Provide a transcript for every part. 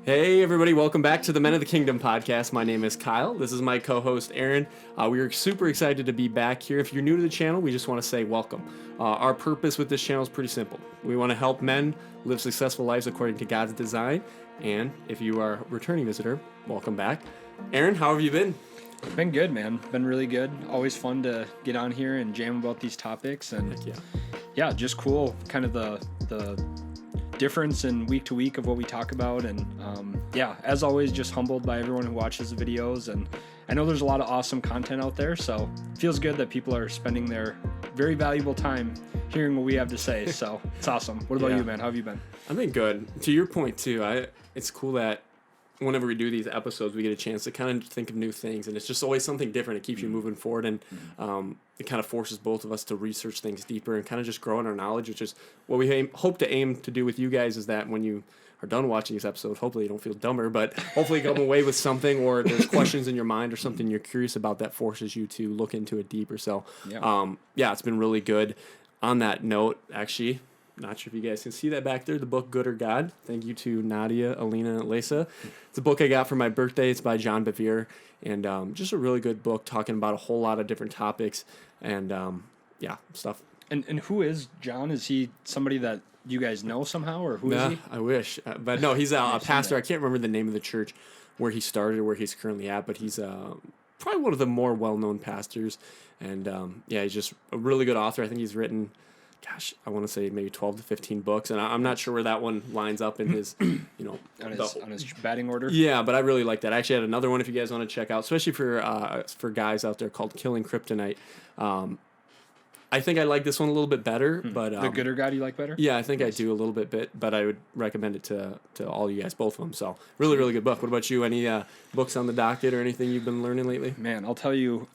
Hey everybody, welcome back to the Men of the Kingdom podcast. My name is Kyle. This is my co-host Aaron. We are super excited to be back here. If you're new to the channel, we just want to say welcome. Our purpose with this channel is pretty simple. We want to help men live successful lives according to God's design. And if you are a returning visitor, welcome back. Aaron, how have you been? Been good, man. Been really good. Always fun to get on here and jam about these topics. And yeah, just cool. Kind of the difference in week to week of what we talk about. And as always, just humbled by everyone who watches the videos. And I know there's a lot of awesome content out there. So it feels good that people are spending their very valuable time hearing what we have to say. So it's awesome. What about you, man? How have you been? I've been good. To your point, too, it's cool that whenever we do these episodes, we get a chance to kind of think of new things, and it's just always something different. It keeps you moving forward, and it kind of forces both of us to research things deeper and kind of just grow in our knowledge, which is what we hope to aim to do with you guys, is that when you are done watching these episodes, hopefully you don't feel dumber, but hopefully you come away with something, or there's questions in your mind or something you're curious about that forces you to look into it deeper. So, it's been really good. On that note, actually, not sure if you guys can see that back there, the book Good or God. Thank you to Nadia, Alina, and Lisa. It's a book I got for my birthday. It's by John Bevere, and just a really good book talking about a whole lot of different topics and stuff. And who is John? Is he somebody that you guys know somehow, or who is he? I wish. But no, he's a pastor. I can't remember the name of the church where he started or where he's currently at, but he's probably one of the more well-known pastors. And he's just a really good author. I think he's written, I want to say maybe 12 to 15 books, and I'm not sure where that one lines up in his, on his batting order. Yeah, but I really like that. I actually had another one if you guys want to check out, especially for guys out there, called Killing Kryptonite. I think I like this one a little bit better, but the Good or God you like better? Yeah, I think I do a little bit, but I would recommend it to all you guys, both of them. So really, really good book. What about you? Any books on the docket or anything you've been learning lately? Man, I'll tell you.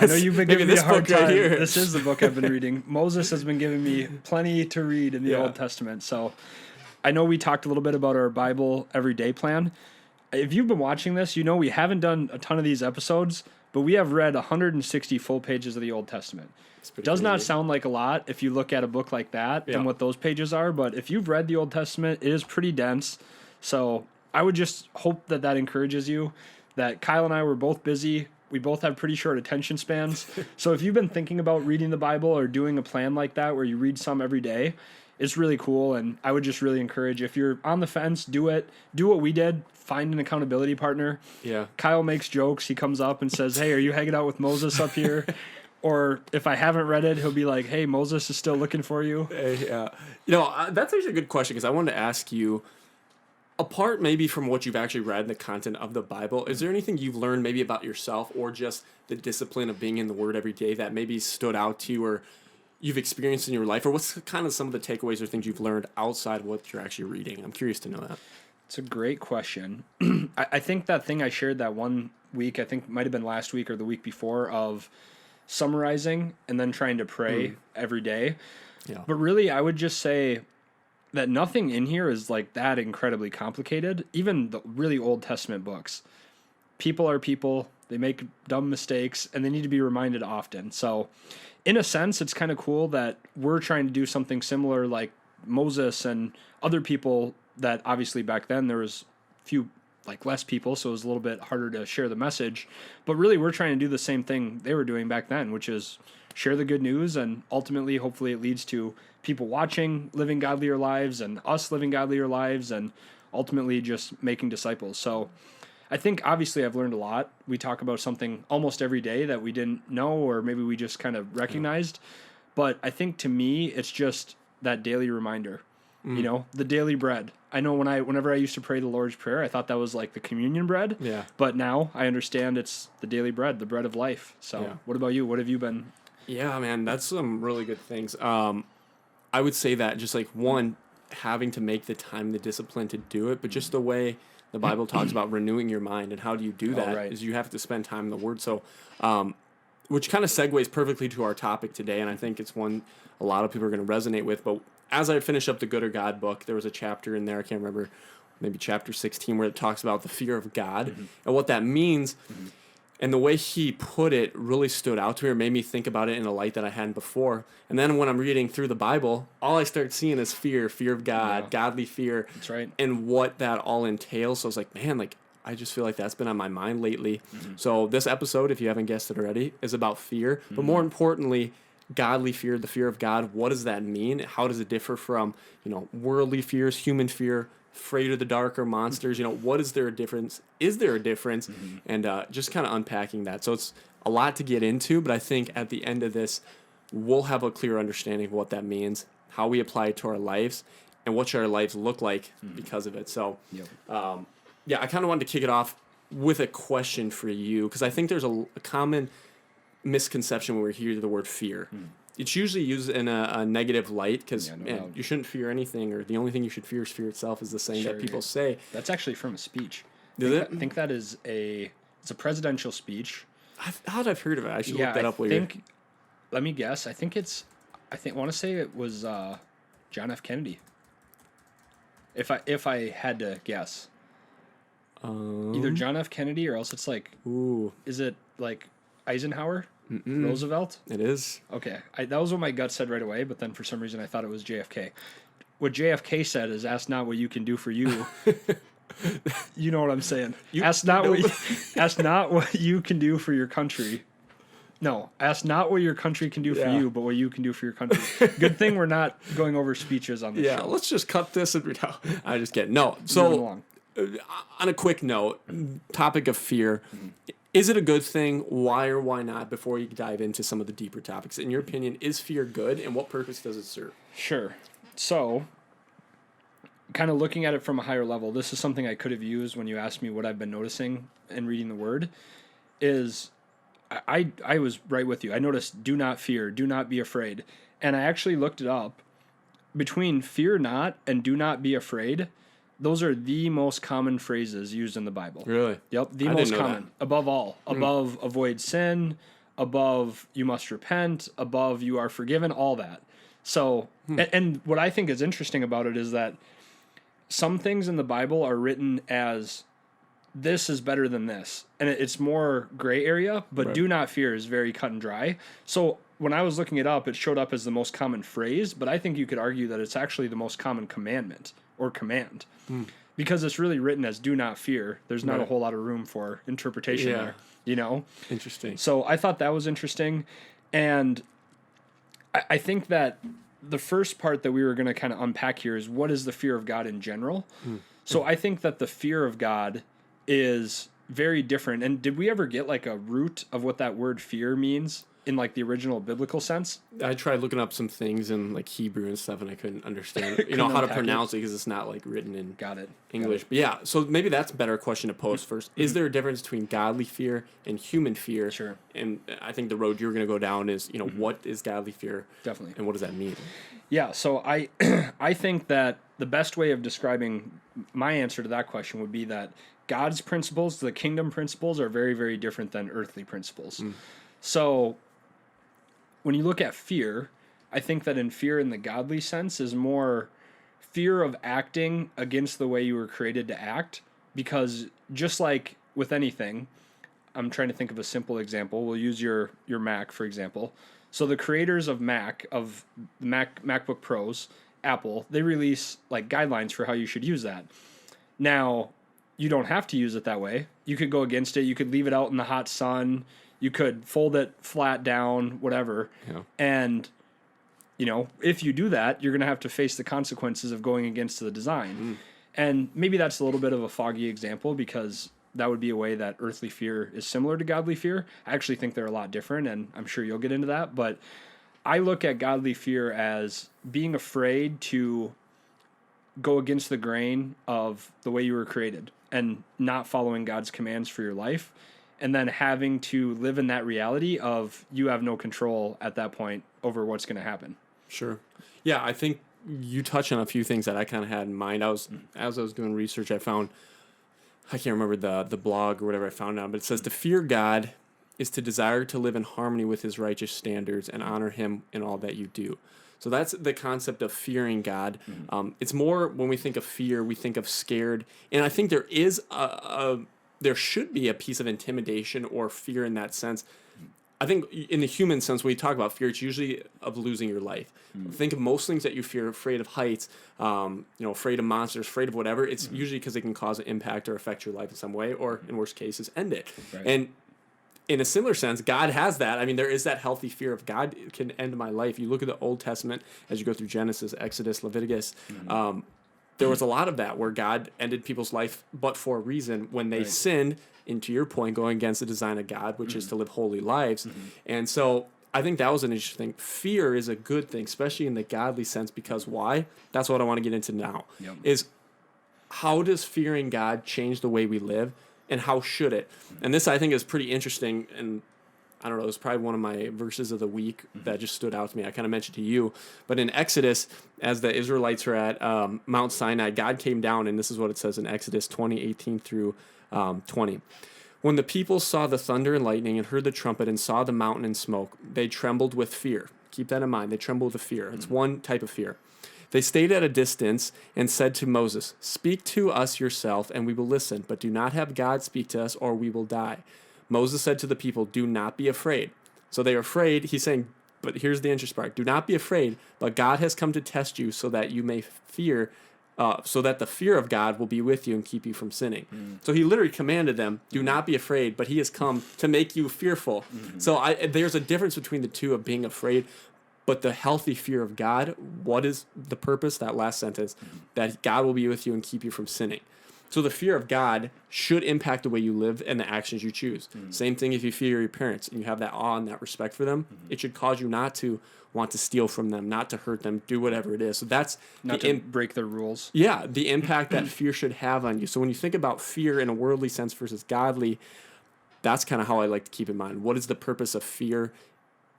I know you've been giving me a hard time. Right here. This is the book I've been reading. Moses has been giving me plenty to read in the Old Testament. So I know we talked a little bit about our Bible everyday plan. If you've been watching this, you know we haven't done a ton of these episodes, but we have read 160 full pages of the Old Testament. Does not sound like a lot if you look at a book like that and what those pages are, but if you've read the Old Testament, it is pretty dense. So I would just hope that encourages you, that Kyle and I were both busy. We both have pretty short attention spans. So if you've been thinking about reading the Bible or doing a plan like that where you read some every day, it's really cool. And I would just really encourage, if you're on the fence, do it. Do what we did. Find an accountability partner. Yeah. Kyle makes jokes. He comes up and says, "Hey, are you hanging out with Moses up here?" Or if I haven't read it, he'll be like, "Hey, Moses is still looking for you." Yeah. That's actually a good question, because I wanted to ask you, apart maybe from what you've actually read, the content of the Bible, is there anything you've learned maybe about yourself or just the discipline of being in the Word every day that maybe stood out to you or you've experienced in your life? Or what's kind of some of the takeaways or things you've learned outside of what you're actually reading? I'm curious to know that. It's a great question. I think that thing I shared that one week, I think might have been last week or the week before, of summarizing and then trying to pray every day. Yeah. But really, I would just say that nothing in here is like that incredibly complicated. Even the really Old Testament books. People are people. They make dumb mistakes, and they need to be reminded often. So in a sense, it's kind of cool that we're trying to do something similar, like Moses and other people that obviously back then there was less people, so it was a little bit harder to share the message. But really, we're trying to do the same thing they were doing back then, which is share the good news, and ultimately, hopefully, it leads to people watching, living godlier lives, and us living godlier lives, and ultimately just making disciples. So I think, obviously, I've learned a lot. We talk about something almost every day that we didn't know, or maybe we just kind of recognized. But I think, to me, it's just that daily reminder. The daily bread. I know whenever I used to pray the Lord's Prayer, I thought that was like the communion bread. Yeah. But now I understand it's the daily bread, the bread of life. So What about you? What have you been? Yeah, man, that's some really good things. I would say that just like one, having to make the time, the discipline to do it, but just the way the Bible talks about renewing your mind, and how do you do that is you have to spend time in the Word. So, which kind of segues perfectly to our topic today, and I think it's one a lot of people are going to resonate with. But as I finished up the Good or God book, there was a chapter in there, I can't remember, maybe chapter 16, where it talks about the fear of God and what that means. And the way he put it really stood out to me, or made me think about it in a light that I hadn't before. And then when I'm reading through the Bible, all I start seeing is fear of God, godly fear. That's right. And what that all entails. So I was like, man, like, I just feel like that's been on my mind lately. So this episode, if you haven't guessed it already, is about fear. But more importantly, godly fear, the fear of God. What does that mean? How does it differ from, worldly fears, human fear, afraid of the dark or monsters? What is there a difference? Is there a difference? And just kind of unpacking that. So it's a lot to get into, but I think at the end of this, we'll have a clear understanding of what that means, how we apply it to our lives, and what should our lives look like because of it. So, I kind of wanted to kick it off with a question for you, because I think there's a common misconception when we hear the word fear. It's usually used in a negative light, because you shouldn't fear anything, or the only thing you should fear is fear itself, is the saying that people say. That's actually from a speech. I think that is it's a presidential speech. I've heard of it. I should look that up later. Let me guess. I want to say it was John F. Kennedy. If I had to guess. Either John F. Kennedy, or else it's like, is it like Eisenhower? Roosevelt? It is. Okay. That was what my gut said right away, but then for some reason I thought it was JFK. What JFK said is, ask not what you can do for you. You know what I'm saying. Ask not what you can do for your country. No, ask not what your country can do for you, but what you can do for your country. Good thing we're not going over speeches on this show. Let's just cut this and I just get no. So on a quick note, topic of fear. Is it a good thing? Why or why not? Before you dive into some of the deeper topics, in your opinion, is fear good, and what purpose does it serve? Sure. So, kind of looking at it from a higher level, this is something I could have used when you asked me what I've been noticing and reading the Word. Is I was right with you. I noticed, do not fear, do not be afraid, and I actually looked it up. Between fear not and do not be afraid, those are the most common phrases used in the Bible. Really? Yep, the most common. Above all. Above avoid sin, above you must repent, above you are forgiven, all that. So, and what I think is interesting about it is that some things in the Bible are written as this is better than this. And it's more gray area, but do not fear is very cut and dry. So when I was looking it up, it showed up as the most common phrase, but I think you could argue that it's actually the most common commandment or command. Because it's really written as do not fear. There's not a whole lot of room for interpretation there, Interesting. So I thought that was interesting. And I think that the first part that we were going to kind of unpack here is, what is the fear of God in general? So I think that the fear of God is very different. And did we ever get like a root of what that word fear means in like the original biblical sense? I tried looking up some things in like Hebrew and stuff, and I couldn't understand how to pronounce it, because it's not like written in English. But so maybe that's a better question to pose first. Is there a difference between godly fear and human fear? Sure. And I think the road you're going to go down is, what is godly fear? Definitely. And what does that mean? Yeah, so I I think that the best way of describing my answer to that question would be that God's principles, the kingdom principles, are very, very different than earthly principles. So when you look at fear, I think that in fear in the godly sense is more fear of acting against the way you were created to act, because just like with anything, I'm trying to think of a simple example. We'll use your Mac, for example. So the creators of MacBook Pros, Apple, they release like guidelines for how you should use that. Now, you don't have to use it that way. You could go against it. You could leave it out in the hot sun. You could fold it flat down, whatever. Yeah. And, if you do that, you're going to have to face the consequences of going against the design. And maybe that's a little bit of a foggy example, because that would be a way that earthly fear is similar to godly fear. I actually think they're a lot different, and I'm sure you'll get into that. But I look at godly fear as being afraid to go against the grain of the way you were created and not following God's commands for your life, and then having to live in that reality of you have no control at that point over what's going to happen. Sure. Yeah, I think you touched on a few things that I kind of had in mind. As I was doing research, I found, I can't remember the blog or whatever I found now, but it says to fear God is to desire to live in harmony with his righteous standards and honor him in all that you do. So that's the concept of fearing God. It's more, when we think of fear, we think of scared. And I think there is there should be a piece of intimidation or fear in that sense. I think in the human sense, when you talk about fear, it's usually of losing your life. Think of most things that you fear, afraid of heights, afraid of monsters, afraid of whatever. It's usually because they can cause an impact or affect your life in some way, or in worst cases, end it. Right. And in a similar sense, God has that. I mean, there is that healthy fear of God can end my life. You look at the Old Testament as you go through Genesis, Exodus, Leviticus. There was a lot of that where God ended people's life, but for a reason when they sinned. And to your point, going against the design of God, which is to live holy lives. And so I think that was an interesting thing. Fear is a good thing, especially in the godly sense, because why? That's what I want to get into now. Is how does fearing God change the way we live, and how should it? And this, I think, is pretty interesting, and I don't know, it was probably one of my verses of the week that just stood out to me. I kind of mentioned to you, but in Exodus, as the Israelites are at Mount Sinai, God came down, and this is what it says in Exodus 20:18 through 20. When the people saw the thunder and lightning and heard the trumpet and saw the mountain and smoke, they trembled with fear. Keep that in mind. They trembled with fear. It's one type of fear. They stayed at a distance and said to Moses, "Speak to us yourself, and we will listen, but do not have God speak to us, or we will die." Moses said to the people, "Do not be afraid." So they are afraid. He's saying, but here's the interesting part. Do not be afraid, but God has come to test you so that you may fear, so that the fear of God will be with you and keep you from sinning. So he literally commanded them, do not be afraid, but he has come to make you fearful. So there's a difference between the two of being afraid, but the healthy fear of God, what is the purpose? That last sentence, that God will be with you and keep you from sinning. So the fear of God should impact the way you live and the actions you choose. Same thing if you fear your parents and you have that awe and that respect for them. It should cause you not to want to steal from them, not to hurt them, do whatever it is. So that's not to break their rules. Yeah, the impact that fear should have on you. So when you think about fear in a worldly sense versus godly, that's kind of how I like to keep in mind. What is the purpose of fear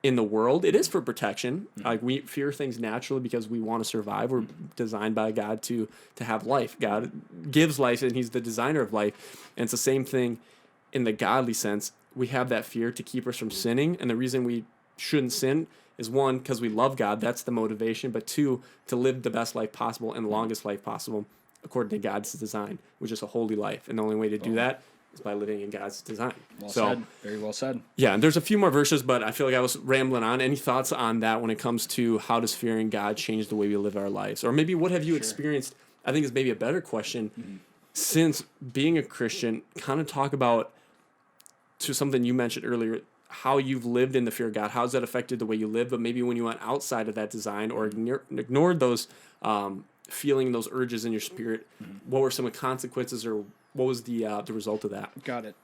in the world? It is for protection. Like we fear things naturally because we want to survive. We're designed by God to have life. God gives life, and he's the designer of life. And it's the same thing in the godly sense. We have that fear to keep us from sinning. And the reason we shouldn't sin is, one, because we love God. That's the motivation. But two, to live the best life possible and the longest life possible according to God's design, which is a holy life. And the only way to do that is by living in God's design. Well said. Very well said. Yeah, and there's a few more verses, but I feel like I was rambling on. Any thoughts on that when it comes to how does fearing God change the way we live our lives? Or maybe what have you experienced, I think is maybe a better question, since being a Christian, kind of talk about, to something you mentioned earlier, how you've lived in the fear of God. How's that affected the way you live? But maybe when you went outside of that design or ignored those feeling, those urges in your spirit, what were some of the consequences, or what was the result of that? Got it.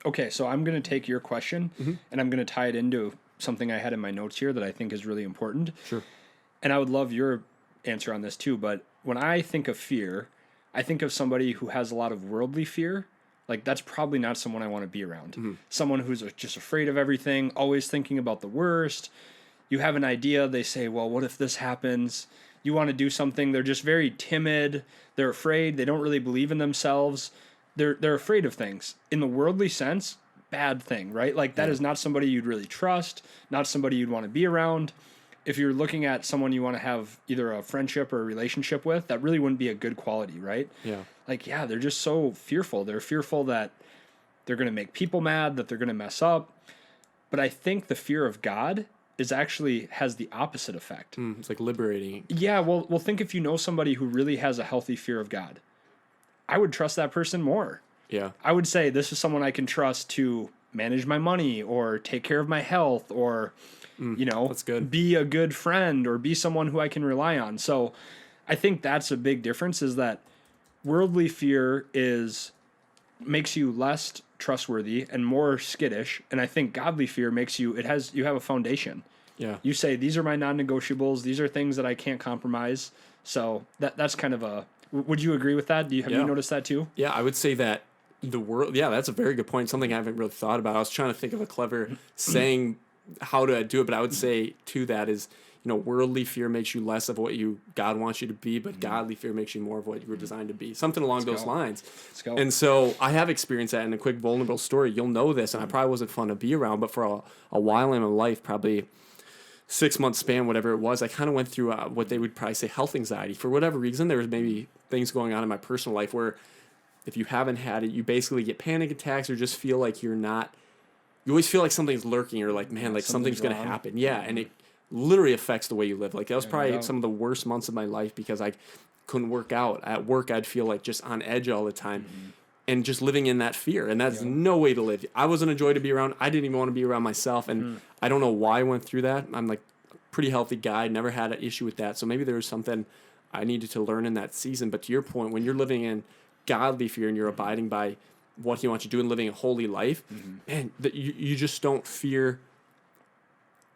Okay, so I'm going to take your question and I'm going to tie it into something I had in my notes here that I think is really important. Sure. And I would love your answer on this too, but when I think of fear, I think of somebody who has a lot of worldly fear. Like, that's probably not someone I want to be around. Someone who's just afraid of everything, always thinking about the worst. You have an idea, they say, well, what if this happens? You want to do something, they're just very timid. They're afraid. They don't really believe in themselves. They're afraid of things. In the worldly sense, bad thing, right? Like, that is not somebody you'd really trust, not somebody you'd want to be around. If you're looking at someone you want to have either a friendship or a relationship with, that really wouldn't be a good quality, right? Yeah. Like, yeah, they're just so fearful. They're fearful that they're going to make people mad, that they're going to mess up. But I think the fear of God is actually has the opposite effect. It's like liberating. Yeah, well, think if you know somebody who really has a healthy fear of God. I would trust that person more. Yeah. I would say this is someone I can trust to manage my money or take care of my health or, that's good. Be a good friend or be someone who I can rely on. So I think that's a big difference, is that worldly fear makes you less trustworthy and more skittish. And I think godly fear makes you have a foundation. Yeah. You say, these are my non-negotiables. These are things that I can't compromise. So that's kind of would you agree with that? Have you noticed that too? Yeah, I would say that the world, that's a very good point. Something I haven't really thought about. I was trying to think of a clever saying how to do it, but I would say to that is, worldly fear makes you less of what God wants you to be, but godly fear makes you more of what you were designed to be. Something along those lines. Let's go. And so I have experienced that in a quick vulnerable story. You'll know this, and I probably wasn't fun to be around, but for a while in my life, probably 6-month span, whatever it was, I kind of went through what they would probably say health anxiety. For whatever reason, there was maybe things going on in my personal life where if you haven't had it, you basically get panic attacks or just feel like you always feel like something's lurking or like, man, like something's going to happen. Yeah. And it literally affects the way you live. Like that was probably some of the worst months of my life because I couldn't work out. At work, I'd feel like just on edge all the time and just living in that fear. And that's no way to live. I wasn't a joy to be around. I didn't even want to be around myself. And I don't know why I went through that. I'm like a pretty healthy guy, never had an issue with that. So maybe there was something I needed to learn in that season. But to your point, when you're living in godly fear and you're abiding by what he wants you to do and living a holy life, man, you just don't fear,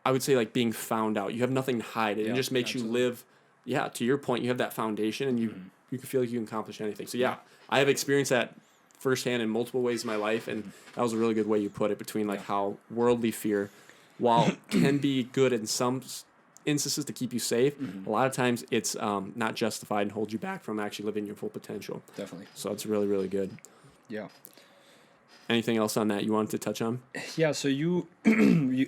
I would say, like being found out. You have nothing to hide. It just makes you live. Yeah, to your point, you have that foundation and you can feel like you can accomplish anything. So yeah, I have experienced that firsthand in multiple ways in my life, and that was a really good way you put it, between like how worldly fear, while can be good in some instances to keep you safe, a lot of times it's not justified and holds you back from actually living your full potential. Definitely. So it's really, really good. Yeah. Anything else on that you wanted to touch on? Yeah, so you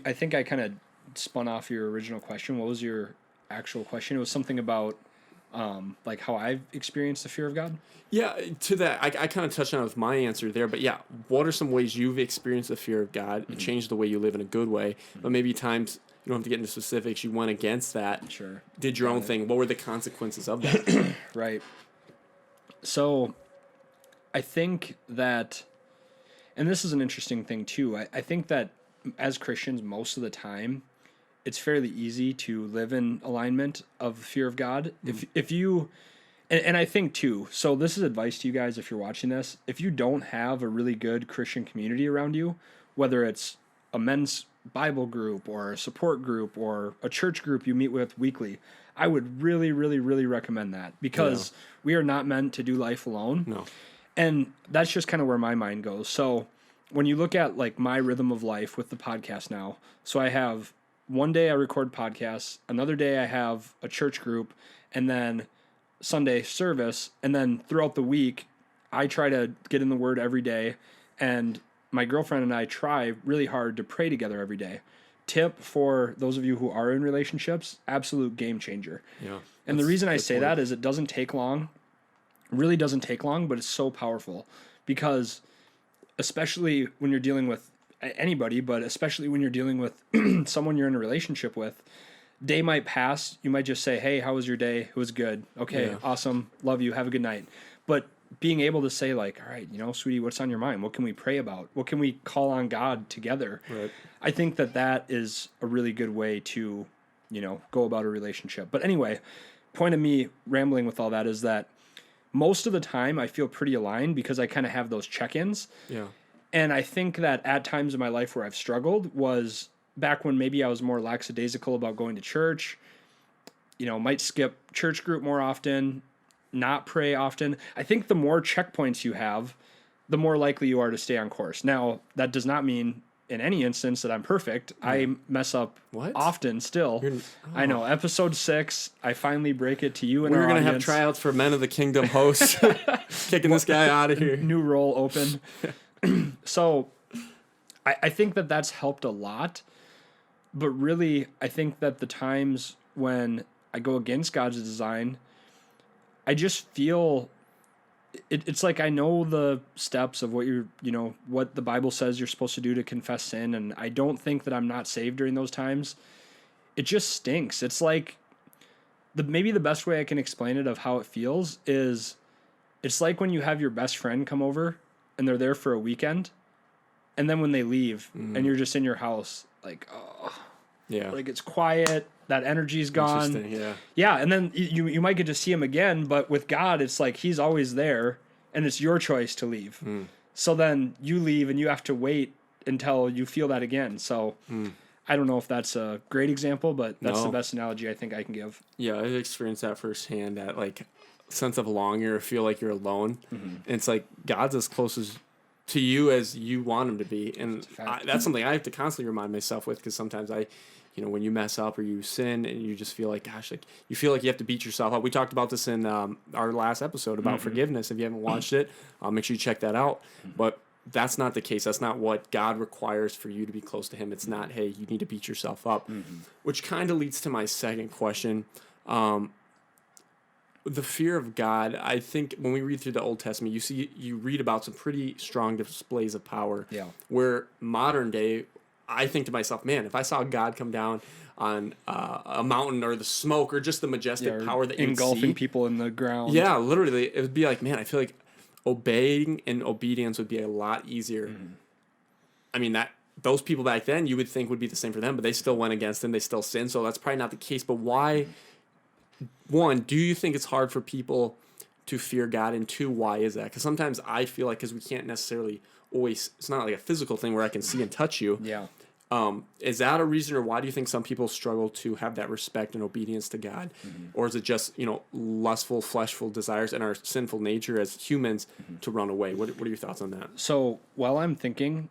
I think I kind of spun off your original question. What was your actual question? It was something about like how I've experienced the fear of God. Yeah, to that, I kind of touched on it with my answer there, but yeah, what are some ways you've experienced the fear of God and changed the way you live in a good way? But maybe times, you don't have to get into specifics, you went against that, did your own thing. What were the consequences of that? Right. So I think that, and this is an interesting thing too, I think that as Christians, most of the time, it's fairly easy to live in alignment of the fear of God. If you, and I think too, so this is advice to you guys if you're watching this, if you don't have a really good Christian community around you, whether it's a men's Bible group or a support group or a church group you meet with weekly, I would really, really, really recommend that, because we are not meant to do life alone. No. And that's just kind of where my mind goes. So when you look at like my rhythm of life with the podcast now, so I have one day I record podcasts, another day I have a church group, and then Sunday service, and then throughout the week I try to get in the Word every day, and my girlfriend and I try really hard to pray together every day. Tip for those of you who are in relationships, absolute game changer. Yeah. And the reason I say that is it doesn't take long, really doesn't take long, but it's so powerful, because especially when you're dealing with anybody, but especially when you're dealing with someone you're in a relationship with, day might pass. You might just say, hey, how was your day? It was good. Okay, awesome. Love you. Have a good night. But being able to say like, all right, sweetie, what's on your mind? What can we pray about? What can we call on God together? Right. I think that is a really good way to, go about a relationship. But anyway, point of me rambling with all that is that most of the time I feel pretty aligned because I kind of have those check-ins. Yeah. And I think that at times in my life where I've struggled was back when maybe I was more lackadaisical about going to church, might skip church group more often, not pray often. I think the more checkpoints you have, the more likely you are to stay on course. Now, that does not mean in any instance that I'm perfect. Yeah. I mess up often still. I know. Episode 6, I finally break it to you and we're going to have tryouts for Men of the Kingdom hosts. Kicking this guy out of here. New role open. So I think that that's helped a lot, but really I think that the times when I go against God's design, I just feel it's like I know the steps of what what the Bible says you're supposed to do to confess sin, and I don't think that I'm not saved during those times. It just stinks. It's like maybe the best way I can explain it of how it feels is it's like when you have your best friend come over and they're there for a weekend, and then when they leave and you're just in your house, like, like it's quiet, that energy's gone. Yeah, and then you might get to see him again, but with God, it's like he's always there, and it's your choice to leave. So then you leave, and you have to wait until you feel that again. So I don't know if that's a great example, but that's the best analogy I think I can give. Yeah, I've experienced that firsthand, that like sense of longing or feel like you're alone. And it's like God's as close to you as you want him to be. And that's something I have to constantly remind myself with, because sometimes when you mess up or you sin and you just feel like, gosh, like you feel like you have to beat yourself up. We talked about this in our last episode about forgiveness. If you haven't watched it, make sure you check that out. But that's not the case. That's not what God requires for you to be close to him. It's not, hey, you need to beat yourself up, which kind of leads to my second question. The fear of God, I think when we read through the Old Testament, you read about some pretty strong displays of power. Yeah. Where modern day, I think to myself, man, if I saw God come down on a mountain or the smoke or just the majestic power that you engulfing see, people in the ground. Yeah, literally, it would be like, man, I feel like obeying and obedience would be a lot easier. I mean, that those people back then, you would think would be the same for them, but they still went against them. They still sinned, so that's probably not the case. But why? One, do you think it's hard for people to fear God? And two, why is that? Because sometimes I feel like because we can't necessarily always, it's not like a physical thing where I can see and touch you. Yeah. Is that a reason, or why do you think some people struggle to have that respect and obedience to God? Or is it just, lustful, fleshful desires and our sinful nature as humans to run away? What are your thoughts on that? So while I'm thinking,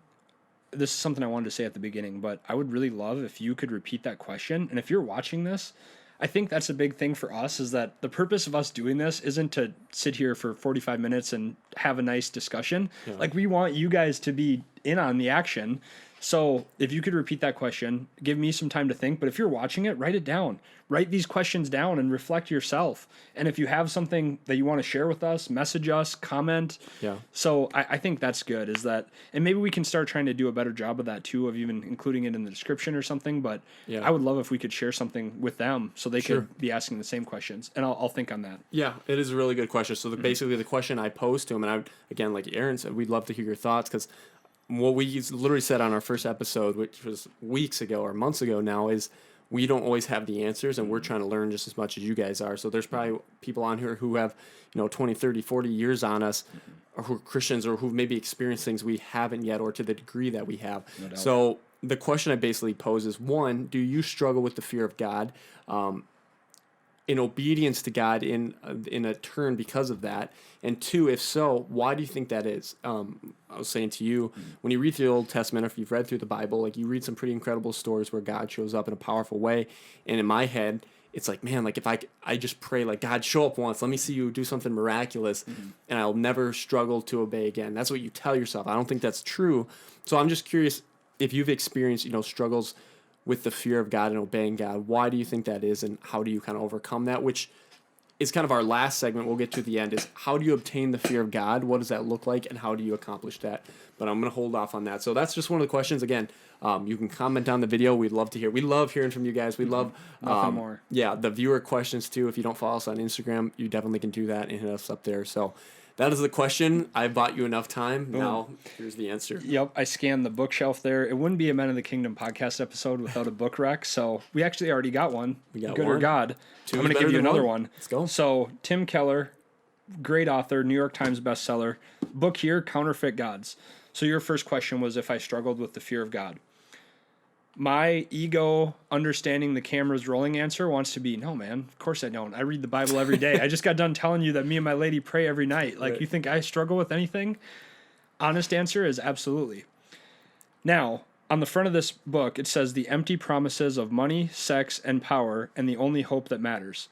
this is something I wanted to say at the beginning, but I would really love if you could repeat that question. And if you're watching this, I think that's a big thing for us, is that the purpose of us doing this isn't to sit here for 45 minutes and have a nice discussion. Yeah. Like, we want you guys to be in on the action. So if you could repeat that question, give me some time to think. But if you're watching it, write it down. Write these questions down and reflect yourself. And if you have something that you want to share with us, message us, comment. Yeah. So I think that's good, is that, and maybe we can start trying to do a better job of that too, of even including it in the description or something. But I would love if we could share something with them so they could be asking the same questions. And I'll think on that. Yeah, it is a really good question. So basically the question I posed to them, and again, like Aaron said, we'd love to hear your thoughts, because what we literally said on our first episode, which was weeks ago or months ago now, is we don't always have the answers, and we're trying to learn just as much as you guys are. So there's probably people on here who have 20, 30, 40 years on us, or who are Christians, or who've maybe experienced things we haven't yet, or to the degree that we have. No doubt. So the question I basically pose is, one, do you struggle with the fear of God, in obedience to God in a turn because of that? And two, if so, why do you think that is? I was saying to you, when you read through the Old Testament, or if you've read through the Bible, like, you read some pretty incredible stories where God shows up in a powerful way. And in my head, it's like, man, like, if I just pray, like, God, show up once, let me see you do something miraculous, and I'll never struggle to obey again. That's what you tell yourself. I don't think that's true. So I'm just curious if you've experienced, struggles with the fear of God and obeying God. Why do you think that is, and how do you kind of overcome that? Which is kind of our last segment we'll get to at the end, is how do you obtain the fear of God? What does that look like, and how do you accomplish that? But I'm going to hold off on that. So that's just one of the questions. Again, you can comment on the video. We'd love to hear. We love hearing from you guys. We love nothing more. Yeah, the viewer questions too. If you don't follow us on Instagram, you definitely can do that and hit us up there. So that is the question. I bought you enough time. Boom. Now, here's the answer. Yep, I scanned the bookshelf there. It wouldn't be a Men of the Kingdom podcast episode without a book rec, so we actually already got one. We got Good one. Or God. Two I'm going to give you another one. Let's go. So, Tim Keller, great author, New York Times bestseller. Book here, Counterfeit Gods. So your first question was if I struggled with the fear of God. My ego, understanding the camera's rolling answer, wants to be, no, man, of course I don't. I read the Bible every day. I just got done telling you that me and my lady pray every night. Like, You think I struggle with anything? Honest answer is absolutely. Now, on the front of this book, it says the empty promises of money, sex, and power, and the only hope that matters.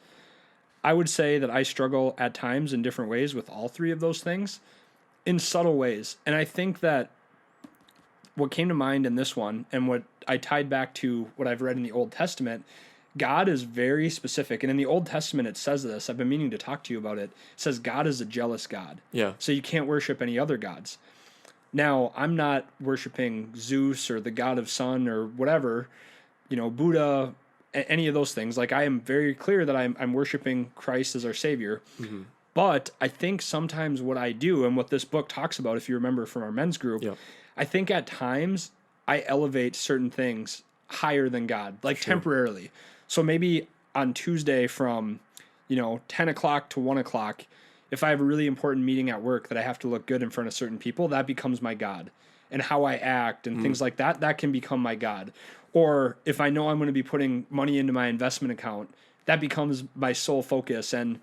I would say that I struggle at times in different ways with all three of those things, in subtle ways. And I think that what came to mind in this one, and what I tied back to what I've read in the Old Testament, God is very specific. And in the Old Testament, it says this. I've been meaning to talk to you about it. It says God is a jealous God. Yeah. So you can't worship any other gods. Now, I'm not worshiping Zeus or the god of sun or whatever, Buddha, any of those things. Like, I am very clear that I'm worshiping Christ as our Savior. Mm-hmm. But I think sometimes what I do, and what this book talks about, if you remember from our men's group, I think at times I elevate certain things higher than God, like temporarily. So maybe on Tuesday from, 10 o'clock to 1 o'clock, if I have a really important meeting at work that I have to look good in front of certain people, that becomes my God. And how I act and things like that, that can become my God. Or if I know I'm going to be putting money into my investment account, that becomes my sole focus. And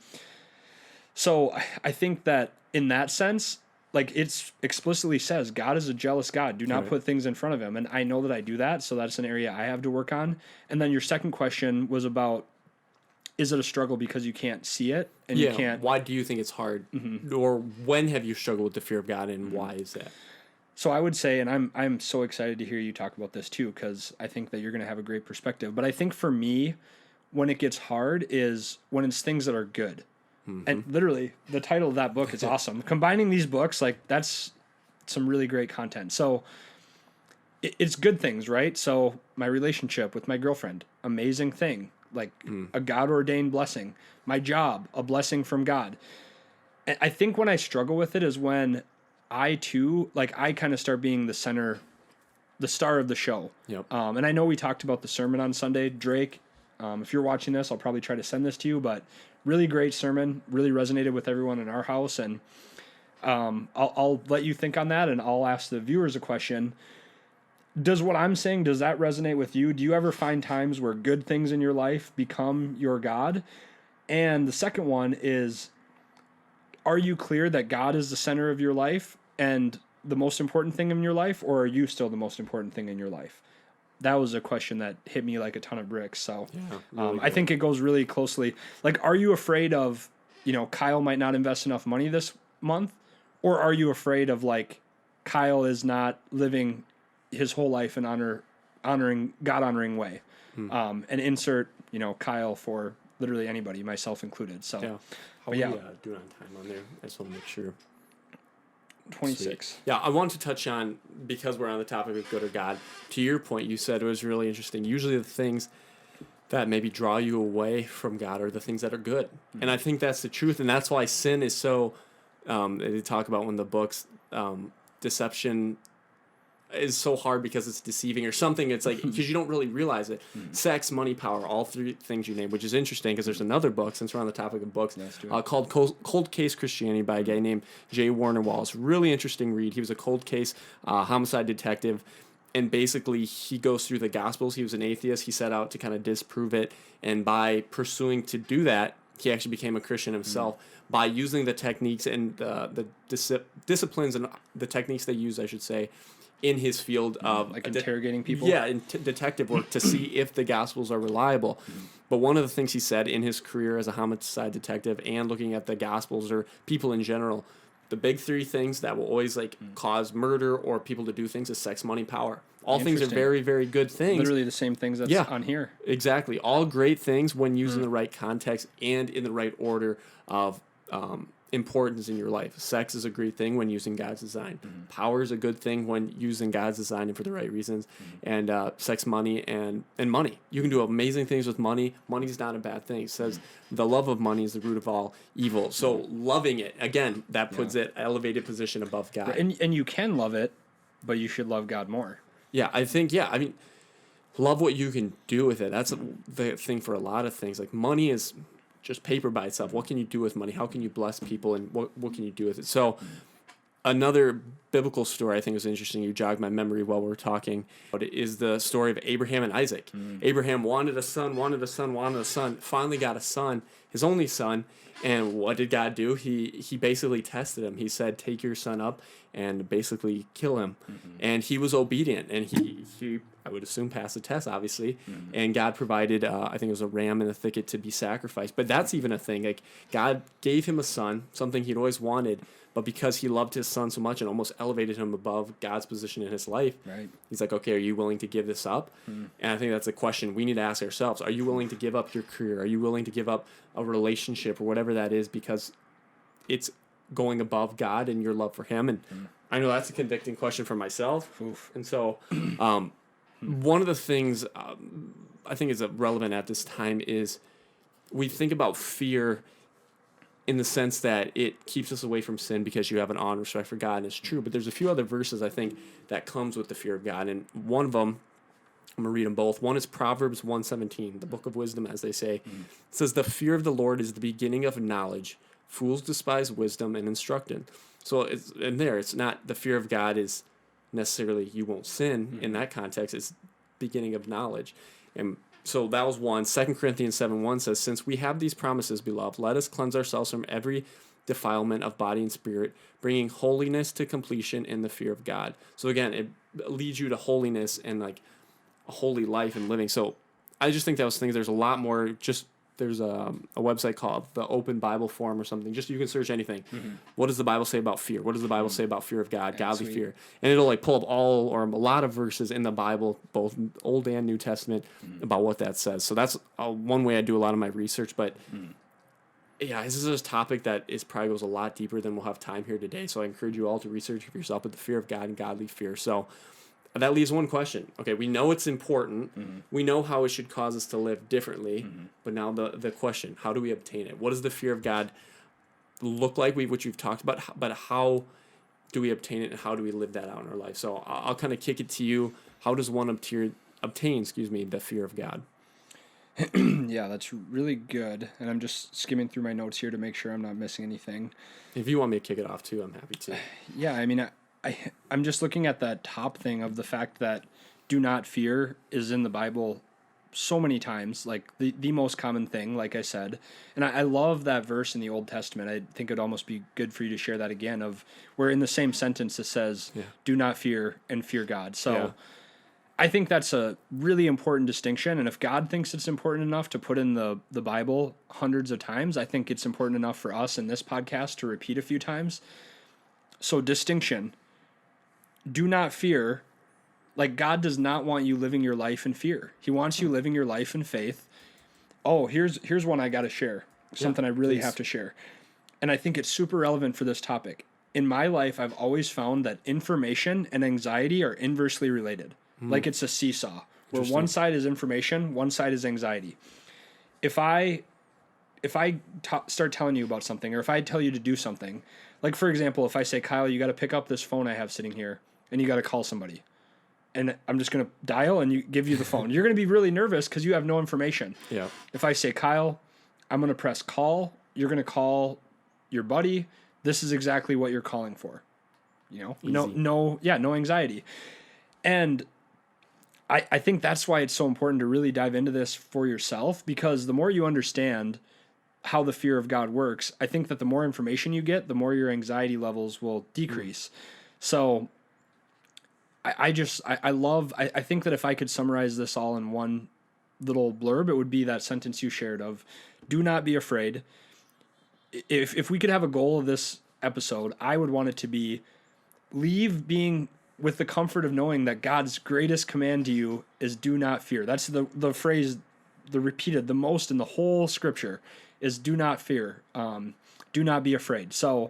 so I think that in that sense, like, it explicitly says God is a jealous God. Do not put things in front of him. And I know that I do that. So that's an area I have to work on. And then your second question was about, is it a struggle because you can't see it and you can't? Why do you think it's hard? Or when have you struggled with the fear of God, and why is that? So I would say, and I'm so excited to hear you talk about this too, because I think that you're going to have a great perspective. But I think for me, when it gets hard is when it's things that are good. And literally, the title of that book is awesome. Combining these books, like, that's some really great content. So it's good things, right? So my relationship with my girlfriend, amazing thing, like a God-ordained blessing. My job, a blessing from God. And I think when I struggle with it is when I too, like, I kind of start being the center, the star of the show. Yep. And I know we talked about the sermon on Sunday, Drake. If you're watching this, I'll probably try to send this to you, but really great sermon, really resonated with everyone in our house. And I'll let you think on that, and I'll ask the viewers a question. Does what I'm saying, does that resonate with you? Do you ever find times where good things in your life become your God? And the second one is, are you clear that God is the center of your life and the most important thing in your life, or are you still the most important thing in your life? That was a question that hit me like a ton of bricks. So really I think it goes really closely. Like, are you afraid of, Kyle might not invest enough money this month? Or are you afraid of, like, Kyle is not living his whole life in God-honoring way? And insert, Kyle for literally anybody, myself included. So, yeah. How are we doing on time on there? I just want to make sure. 26. Sweet. Yeah, I want to touch on, because we're on the topic of good or God, to your point, you said it was really interesting. Usually the things that maybe draw you away from God are the things that are good. And I think that's the truth. And that's why sin is so, they talk about when the books, deception is so hard because it's deceiving or something. It's like, because you don't really realize it. Sex, money, power, all three things you named, which is interesting because there's another book, since we're on the topic of books, called Cold Case Christianity by a guy named J. Warner Wallace. Really interesting read. He was a cold case homicide detective, and basically he goes through the Gospels. He was an atheist. He set out to kind of disprove it, and by pursuing to do that, he actually became a Christian himself by using the techniques and the disciplines and the techniques they use, I should say, in his field of like interrogating people. Yeah, in detective work to see if the Gospels are reliable. But one of the things he said in his career as a homicide detective and looking at the Gospels or people in general, the big three things that will always cause murder or people to do things is sex, money, power. All things are very, very good things. Literally the same things that's on here. Exactly. All great things when used in the right context and in the right order of importance in your life. Sex is a great thing when using God's design. Power is a good thing when using God's design and for the right reasons. And sex, money, and money. You can do amazing things with money. Money's not a bad thing. It says the love of money is the root of all evil. So loving it, again, that puts it elevated position above God. And you can love it, but you should love God more. Yeah, I think, I mean, love what you can do with it. That's the thing for a lot of things. Like, money is just paper by itself. What can you do with money? How can you bless people? And what can you do with it? So another biblical story I think was interesting, you jogged my memory while we were talking, but it is the story of Abraham and Isaac. Abraham wanted a son, finally got a son, his only son. And what did God do? He basically tested him. He said, take your son up and basically kill him. And he was obedient. And he I would assume, passed the test, obviously. And God provided, I think it was a ram in the thicket to be sacrificed. But that's even a thing. Like, God gave him a son, something he'd always wanted. But because he loved his son so much and almost elevated him above God's position in his life, he's like, okay, are you willing to give this up? And I think that's a question we need to ask ourselves. Are you willing to give up your career? Are you willing to give up a relationship or whatever that is because it's going above God and your love for him? And I know that's a convicting question for myself. And so one of the things I think is relevant at this time is we think about fear in the sense that it keeps us away from sin because you have an awe and respect for God, and it's true. But there's a few other verses, I think, that comes with the fear of God. And one of them, I'm going to read them both. One is Proverbs 1:17, the book of wisdom, as they say. It says, the fear of the Lord is the beginning of knowledge. Fools despise wisdom and instruction. So it's not the fear of God is necessarily you won't sin in that context. It's beginning of knowledge. And so that was one. 2 Corinthians 7:1 says, since we have these promises, beloved, let us cleanse ourselves from every defilement of body and spirit, bringing holiness to completion in the fear of God. So again, it leads you to holiness and like a holy life and living. So I just think those things, there's a lot more. There's a website called the Open Bible Forum or something. Just you can search anything. What does the Bible say about fear? What does the Bible say about fear of God, godly fear? And it'll like pull up all or a lot of verses in the Bible, both Old and New Testament, about what that says. So that's one way I do a lot of my research. But Yeah, this is a topic that is probably goes a lot deeper than we'll have time here today. So I encourage you all to research for yourself with the fear of God and godly fear. So that leaves one question. Okay, we know it's important. We know how it should cause us to live differently. But now the question, how do we obtain it? What does the fear of God look like, which we've talked about, but how do we obtain it and how do we live that out in our life? So I'll kind of kick it to you. How does one obtain the fear of God? Yeah, that's really good. And I'm just skimming through my notes here to make sure I'm not missing anything. If you want me to kick it off too, I'm happy to. Yeah, I mean, I'm just looking at that top thing of the fact that do not fear is in the Bible so many times, like the most common thing, like I said. And I love that verse in the Old Testament. I think it'd almost be good for you to share that again, of where in the same sentence it says, do not fear and fear God. So I think that's a really important distinction. And if God thinks it's important enough to put in the Bible hundreds of times, I think it's important enough for us in this podcast to repeat a few times. So distinction, do not fear. Like, God does not want you living your life in fear. He wants you living your life in faith. Oh, here's one I got to share. Something I really have to share. And I think it's super relevant for this topic. In my life, I've always found that information and anxiety are inversely related. Like it's a seesaw, where one side is information, one side is anxiety. If I start telling you about something, or if I tell you to do something, like for example, if I say, Kyle, you got to pick up this phone I have sitting here, and you got to call somebody. And I'm just going to dial and give you the phone. You're going to be really nervous because you have no information. Yeah. If I say, Kyle, I'm going to press call, you're going to call your buddy. This is exactly what you're calling for. You know, no anxiety. And I think that's why it's so important to really dive into this for yourself, because the more you understand how the fear of God works, I think that the more information you get, the more your anxiety levels will decrease. So I think that if I could summarize this all in one little blurb, it would be that sentence you shared of, do not be afraid. If we could have a goal of this episode, I would want it to be, leave being with the comfort of knowing that God's greatest command to you is do not fear. That's the phrase, the repeated the most in the whole scripture is do not fear. Do not be afraid. So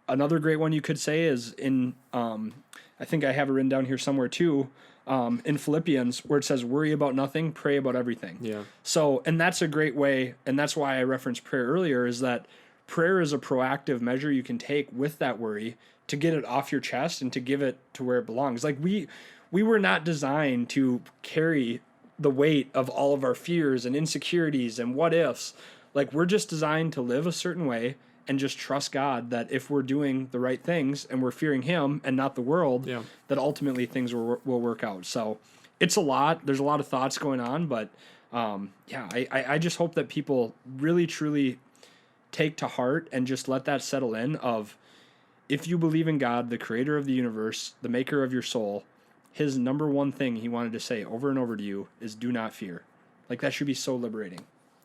another great one you could say is in, I think I have it written down here somewhere too, in Philippians, where it says, worry about nothing, pray about everything. Yeah. So, and that's a great way, and that's why I referenced prayer earlier, is that prayer is a proactive measure you can take with that worry to get it off your chest and to give it to where it belongs. Like we were not designed to carry the weight of all of our fears and insecurities and what ifs. Like, we're just designed to live a certain way and just trust God that if we're doing the right things and we're fearing Him and not the world, that ultimately things will work out. So it's a lot. There's a lot of thoughts going on, but I just hope that people really, truly take to heart and just let that settle in of, if you believe in God, the creator of the universe, the maker of your soul, His number one thing He wanted to say over and over to you is do not fear. Like, that should be so liberating.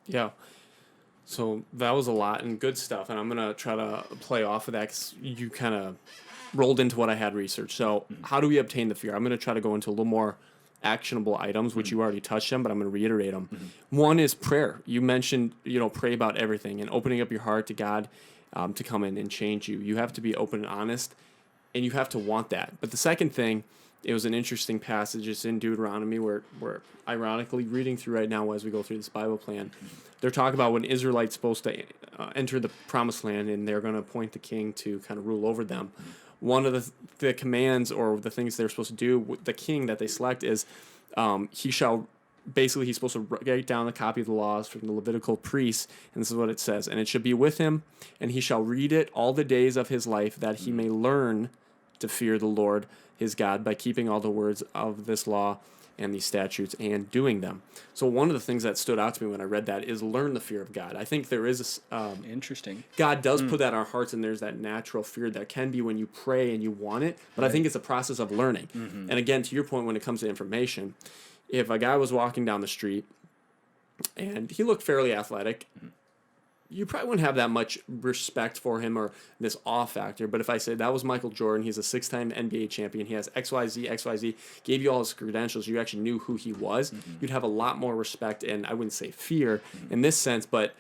Yeah. So that was a lot and good stuff, and I'm going to try to play off of that because you kind of rolled into what I had researched. So how do we obtain the fear? I'm going to try to go into a little more actionable items, which you already touched on, but I'm going to reiterate them. One is prayer. You mentioned, pray about everything and opening up your heart to God to come in and change you. You have to be open and honest, and you have to want that. But the second thing, it was an interesting passage. It's in Deuteronomy, where we're ironically reading through right now as we go through this Bible plan. They're talking about when Israelites supposed to enter the promised land, and they're going to appoint the king to kind of rule over them. One of the commands or the things they're supposed to do with the king that they select is he's supposed to write down a copy of the laws from the Levitical priests, and this is what it says, and it should be with him, and he shall read it all the days of his life, that he may learn to fear the Lord his God by keeping all the words of this law and these statutes and doing them. So one of the things that stood out to me when I read that is learn the fear of God. I think there is interesting. God does put that in our hearts, and there's that natural fear that can be when you pray and you want it, but I think it's a process of learning. And again, to your point, when it comes to information, if a guy was walking down the street and he looked fairly athletic, you probably wouldn't have that much respect for him or this awe factor. But if I say that was Michael Jordan, he's a 6-time NBA champion, he has XYZ, gave you all his credentials, you actually knew who he was, you'd have a lot more respect and I wouldn't say fear in this sense, but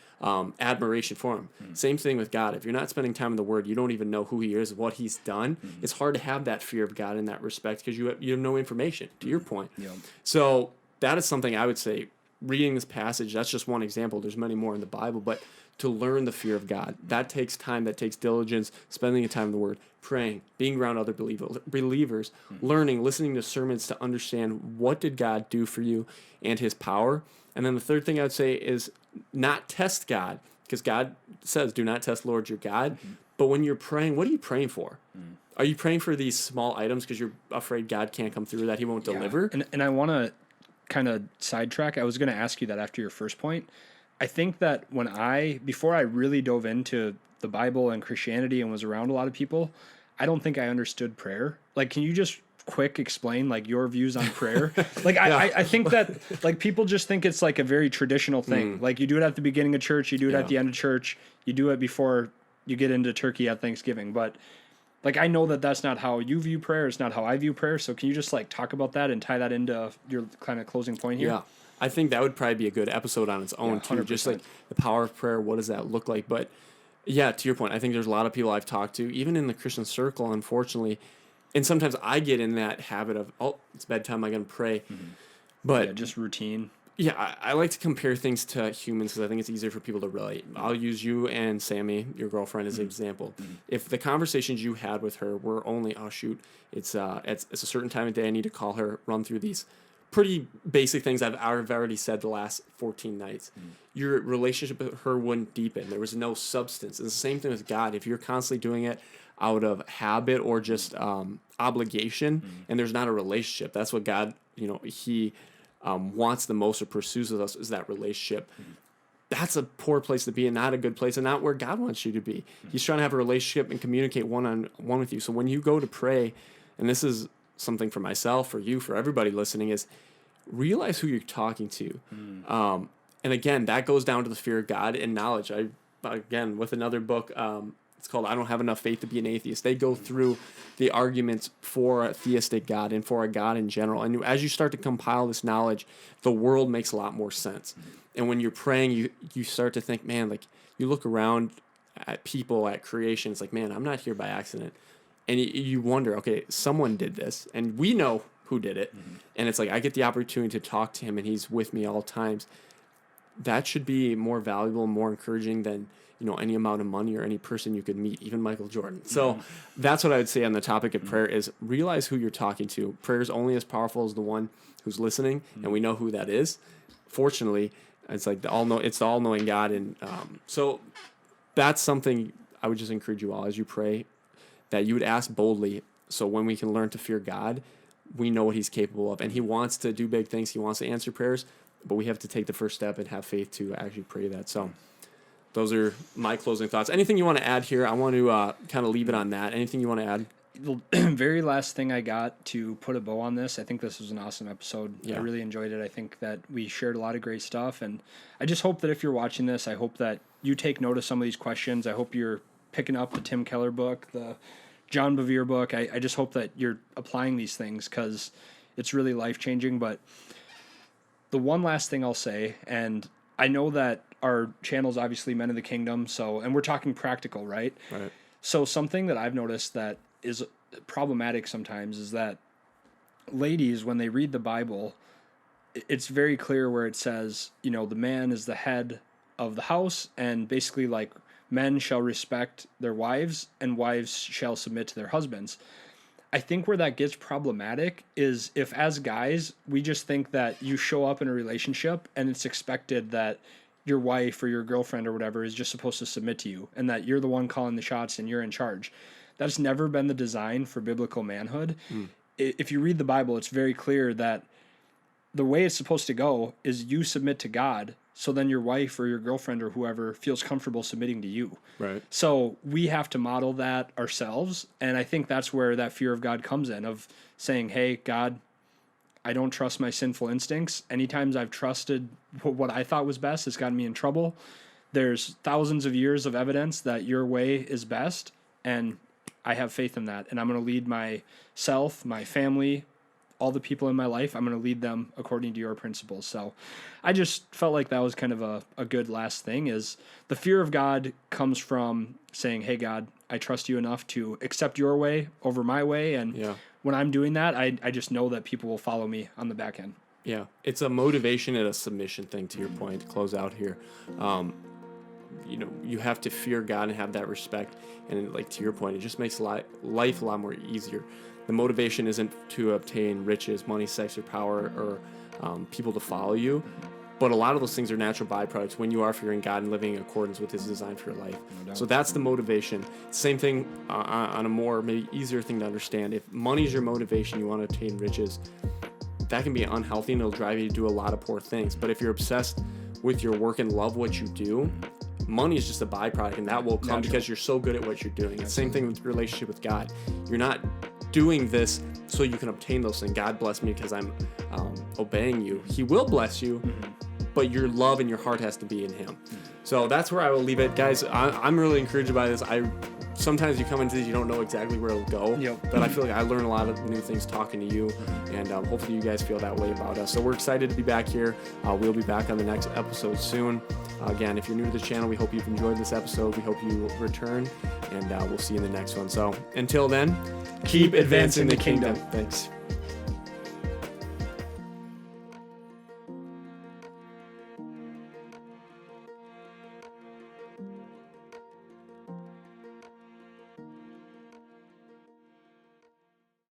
admiration for him. Same thing with God. If you're not spending time in the Word, you don't even know who He is, what He's done. It's hard to have that fear of God in that respect because you have no information, to your point. Yeah. So that is something I would say, reading this passage, that's just one example. There's many more in the Bible, but to learn the fear of God, that takes time, that takes diligence, spending the time in the Word, praying, being around other believers, learning, listening to sermons to understand what did God do for you and His power. And then the third thing I would say is not test God, because God says, do not test Lord your God. But when you're praying, what are you praying for? Are you praying for these small items because you're afraid God can't come through, that He won't deliver? And I want to kind of sidetrack. I was going to ask you that after your first point. I think that before I really dove into the Bible and Christianity and was around a lot of people, I don't think I understood prayer. Like, can you just quick explain like your views on prayer? Like, I think that like people just think it's like a very traditional thing. Like you do it at the beginning of church, you do it at the end of church, you do it before you get into turkey at Thanksgiving. But like, I know that that's not how you view prayer. It's not how I view prayer. So can you just like talk about that and tie that into your kind of closing point here? Yeah. I think that would probably be a good episode on its own, too. Just like the power of prayer, what does that look like? But yeah, to your point, I think there's a lot of people I've talked to, even in the Christian circle, unfortunately. And sometimes I get in that habit of, oh, it's bedtime, I'm going to pray. But just routine. Yeah, I like to compare things to humans because I think it's easier for people to relate. I'll use you and Sammy, your girlfriend, as an example. If the conversations you had with her were only, oh, shoot, it's a certain time of day, I need to call her, run through these pretty basic things I've already said the last 14 nights. Your relationship with her wouldn't deepen. There was no substance. It's the same thing with God. If you're constantly doing it out of habit or just obligation, and there's not a relationship, that's what God, He wants the most or pursues with us, is that relationship. That's a poor place to be and not a good place and not where God wants you to be. He's trying to have a relationship and communicate one-on-one with you. So when you go to pray, and this is something for myself, for you, for everybody listening, is realize who you're talking to. And again, that goes down to the fear of God and knowledge. Again, with another book, it's called I Don't Have Enough Faith to Be an Atheist. They go through the arguments for a theistic God and for a God in general. And as you start to compile this knowledge, the world makes a lot more sense. And when you're praying, you start to think, man, like you look around at people, at creation, it's like, man, I'm not here by accident. And you wonder, okay, someone did this, and we know who did it. And it's like, I get the opportunity to talk to him, and he's with me all times. That should be more valuable, more encouraging than, any amount of money or any person you could meet, even Michael Jordan. So that's what I would say on the topic of prayer is realize who you're talking to. Prayer is only as powerful as the one who's listening, and we know who that is. Fortunately, it's like the all-knowing God. And so that's something I would just encourage you all as you pray, that you would ask boldly, so when we can learn to fear God, we know what He's capable of. And He wants to do big things. He wants to answer prayers, but we have to take the first step and have faith to actually pray that. So those are my closing thoughts. Anything you want to add here? I want to kind of leave it on that. Anything you want to add? The very last thing I got to put a bow on this, I think this was an awesome episode. Yeah. I really enjoyed it. I think that we shared a lot of great stuff. And I just hope that if you're watching this, I hope that you take note of some of these questions. I hope you're picking up the Tim Keller book, the John Bevere book. I just hope that you're applying these things because it's really life-changing. But the one last thing I'll say, and I know that our channel's obviously Men of the Kingdom, and we're talking practical, right? Right. So something that I've noticed that is problematic sometimes is that ladies, when they read the Bible, it's very clear where it says, the man is the head of the house, and basically like men shall respect their wives and wives shall submit to their husbands. I think where that gets problematic is if as guys, we just think that you show up in a relationship and it's expected that your wife or your girlfriend or whatever is just supposed to submit to you and that you're the one calling the shots and you're in charge. That's never been the design for biblical manhood. If you read the Bible, it's very clear that the way it's supposed to go is you submit to God, so then your wife or your girlfriend or whoever feels comfortable submitting to you. Right. So we have to model that ourselves, and I think that's where that fear of God comes in, of saying, hey, God, I don't trust my sinful instincts. Anytime I've trusted what I thought was best, it's gotten me in trouble. there's thousands of years of evidence that your way is best, and I have faith in that. And I'm going to lead myself, my family, all the people in my life, I'm going to lead them according to your principles. So I just felt like that was kind of a good last thing, is the fear of God comes from saying, hey, God, I trust you enough to accept your way over my way. And when I'm doing that, I just know that people will follow me on the back end. Yeah, it's a motivation and a submission thing, to your point, to close out here. You have to fear God and have that respect. And like, to your point, it just makes life a lot more easier. The motivation isn't to obtain riches, money, sex, or power, or people to follow you. But a lot of those things are natural byproducts when you are fearing God and living in accordance with his design for your life. No, so that's the motivation. Same thing on a more maybe easier thing to understand. If money is your motivation, you want to attain riches, that can be unhealthy and it'll drive you to do a lot of poor things. But if you're obsessed with your work and love what you do, money is just a byproduct, and that will come because you're so good at what you're doing. It's the same thing with the relationship with God. You're not doing this so you can obtain those things. God bless me because I'm obeying you. He will bless you, but your love and your heart has to be in him. So that's where I will leave it. Guys, I'm really encouraged by this. Sometimes you come into this, you don't know exactly where it'll go, but I feel like I learn a lot of new things talking to you, and hopefully you guys feel that way about us. So we're excited to be back here. We'll be back on the next episode soon. Again, if you're new to the channel, we hope you've enjoyed this episode. We hope you return, and we'll see you in the next one. So until then, keep advancing the kingdom. Thanks.